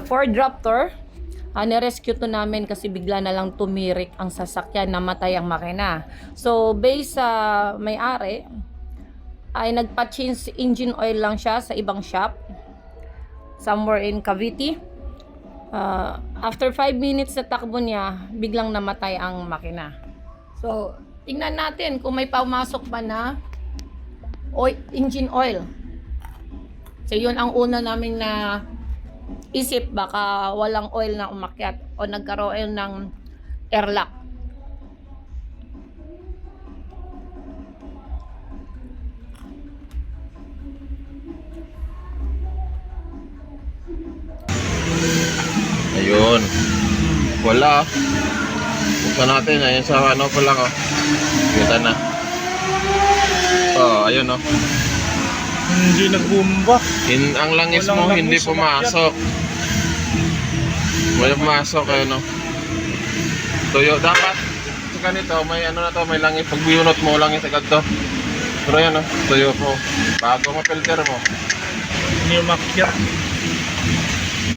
Ford Raptor. Nirescue to namin kasi bigla na lang tumirik ang sasakyan, namatay ang makina. So, based sa may-ari, ay nagpa-change engine oil lang siya sa ibang shop. Somewhere in Cavite. After 5 minutes na takbo niya, biglang namatay ang makina. So, tingnan natin kung may pumasok pa na engine oil. So, yun ang una namin na isip, baka walang oil na umakyat o nagkaroon ng airlock. Ayun. Wala. Buksan natin. Ayun sa ano pa lang. Kita na. Ayun Hindi nagbumba. Ang langis mo Walang hindi langis pumasok. Wala pumasok tuyo dapat. Sa ganito may ano na to, may langis. Pag binunot mo langis agad to. Pero yan tuyo po. Bago ma-filter mo. Hindi umakyat.